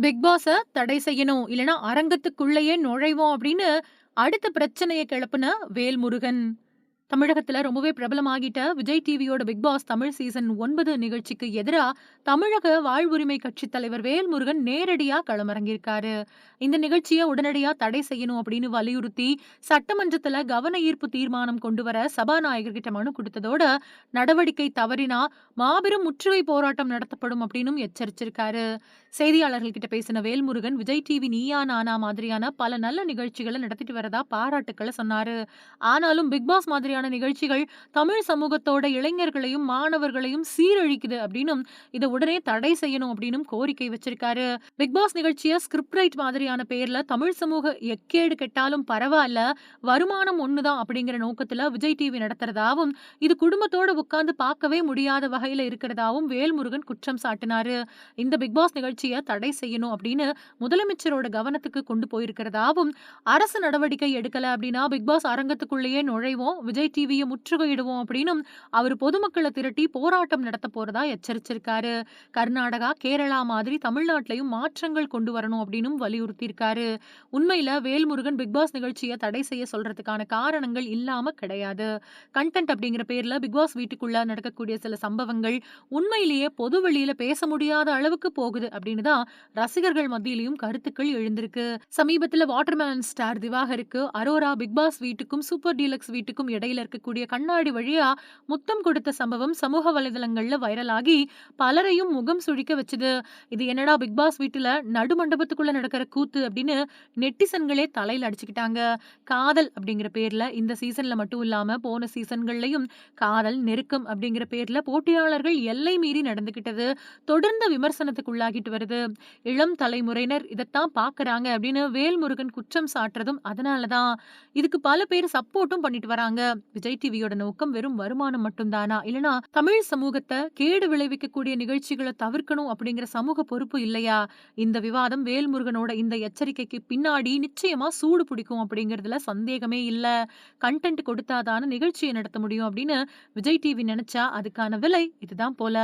Big பாஸ தடை செய்யணும். இல்லன்னா அரங்கத்துக்குள்ளேயே நுழைவோம் அப்படின்னு அடுத்த பிரச்சனைய கிளப்புன வேல்முருகன். தமிழகத்துல ரொம்பவே பிரபலமாகிட்ட விஜய் டிவியோட பிக் பாஸ் தமிழ் சீசன் 9 நிகழ்ச்சிக்கு எதிரா தமிழக வாழ்வுரிமை கட்சித் தலைவர் வேல்முருகன் நேரடியா களமிறங்கியிருக்காரு. இந்த நிகழ்ச்சிய உடனடியா தடை செய்யணும் அப்படின்னு வலியுறுத்தி சட்டமன்றத்துல கவன ஈர்ப்பு தீர்மானம் கொண்டு வர சபாநாயகர் கிட்ட மனு கொடுத்ததோட நடவடிக்கை தவறினா மாபெரும் முற்றுகை போராட்டம் நடத்தப்படும் அப்படின்னும் எச்சரிச்சிருக்காரு. செய்தியாளர்கள் கிட்ட பேசின வேல்முருகன் விஜய் டிவி நீயா நானா மாதிரியான பல நல்ல நிகழ்ச்சிகளை நடத்திட்டு வரதா பாராட்டுக்களை சொன்னாரு. ஆனாலும் பிக் பாஸ் மாதிரியான நிகழ்ச்சிகள் தமிழ் சமூகத்தோட இளைஞர்களையும் மாணவர்களையும் சீரழிக்குது அப்படின்னும் இதை உடனே தடை செய்யணும் அப்படின்னும் கோரிக்கை வச்சிருக்காரு. பிக் பாஸ் நிகழ்ச்சிய ஸ்கிரிப்ட் ரைட் மாதிரியான பேர்ல தமிழ் சமூக எக்கேடு கெட்டாலும் பரவாயில்ல, வருமானம் ஒண்ணுதான் அப்படிங்கிற நோக்கத்துல விஜய் டிவி நடத்துறதாவும் இது குடும்பத்தோட உட்கார்ந்து பார்க்கவே முடியாத வகையில இருக்கிறதாவும் வேல்முருகன் குற்றம் சாட்டினாரு. இந்த பிக் பாஸ் நிகழ்ச்சிய தடை செய்யணும் அப்படின்னு முதலமைச்சரோட கவனத்துக்கு கொண்டு போயிருக்கிறதாவும் அரசு நடவடிக்கை எடுக்கல அப்படின்னா பிக் பாஸ் அரங்கத்துக்குள்ளேயே நுழைவோம், விஜய் டிவியை முற்றுகையிடுவோம் அப்படின்னும் அவர் பொதுமக்களை திரட்டி போராட்டம் நடத்த போறதா எச்சரிச்சிருக்காரு. கர்நாடகா, கேரளா மாதிரி தமிழ்நாட்டிலையும் மாற்றங்கள் கொண்டு வரணும் அப்படின்னும் வலியுறுத்தி இருக்காரு. உண்மையில வேல்முருகன் பிக் பாஸ் நிகழ்ச்சியை தடை செய்ய சொல்றதுக்கான காரணங்கள் இல்லாம கிடையாது. கண்டென்ட் அப்படிங்கிற பேர்ல பிக் பாஸ் வீட்டுக்குள்ள நடக்கக்கூடிய சில சம்பவங்கள் உண்மையிலேயே பொது வெளியில பேச முடியாத அளவுக்கு போகுது அப்படின்னு தான் ரசிகர்கள் மத்தியிலையும் கருத்துக்கள் எழுந்திருக்கு. சமீபத்துல வாட்டர்மேலன் ஸ்டார் திவாகருக்கு அரோரா பிக் பாஸ் வீட்டுக்கும் சூப்பர் டீலக்ஸ் வீட்டுக்கும் இடையில இருக்கக்கூடிய கண்ணாடி வழியா முத்தம் கொடுத்த சம்பவம் சமூக வலைதளங்கள்ல வைரலாகி பலரையும் முகம் சுழிக்க வச்சுது. இது என்னடா பிக் பாஸ் வீட்டுல நடு மண்டபத்துக்குள்ள நடக்கிற கூத்து அப்படின்னு நெட்டிசன்களே தலையில அடிச்சுக்கிட்டாங்க. காதல் அப்படிங்கிற பேர்ல இந்த சீசன்ல மட்டும் இல்லாம போன சீசன்கள்லயும் காதல் நெருக்கம் அப்படிங்கிற பேர்ல போட்டியாளர்கள் எல்லை மீறி நடந்துகிட்டது தொடர்ந்து விமர்சனத்துக்கு உள்ளாகிட்டு வருது. இளம் தலைமுறையினர் இதைத்தான் பாக்குறாங்க அப்படின்னு வேல்முருகன் குற்றம் சாட்டுறதும் அதனாலதான். இதுக்கு பல பேர் சப்போர்ட்டும் பண்ணிட்டு வராங்க. விஜய் டிவியோட நோக்கம் வெறும் வருமானம் மட்டும்தானா, இல்லனா தமிழ் சமூகத்தை கேடு விளைவிக்கக்கூடிய நிகழ்ச்சிகளை தவிர்க்கணும் அப்படிங்கிற சமூக பொறுப்பு இல்லையா? இந்த விவாதம் வேல்முருகனோட இந்த எச்சரிக்கைக்கு பின்னாடி நிச்சயமா சூடு பிடிக்கும் அப்படிங்கறதுல சந்தேகமே இல்ல. கண்டென்ட் கொடுத்தாதான நிகழ்ச்சியை நடத்த முடியும் அப்படின்னு விஜய் டிவி நினைச்சா அதுக்கான விலை இதுதான் போல.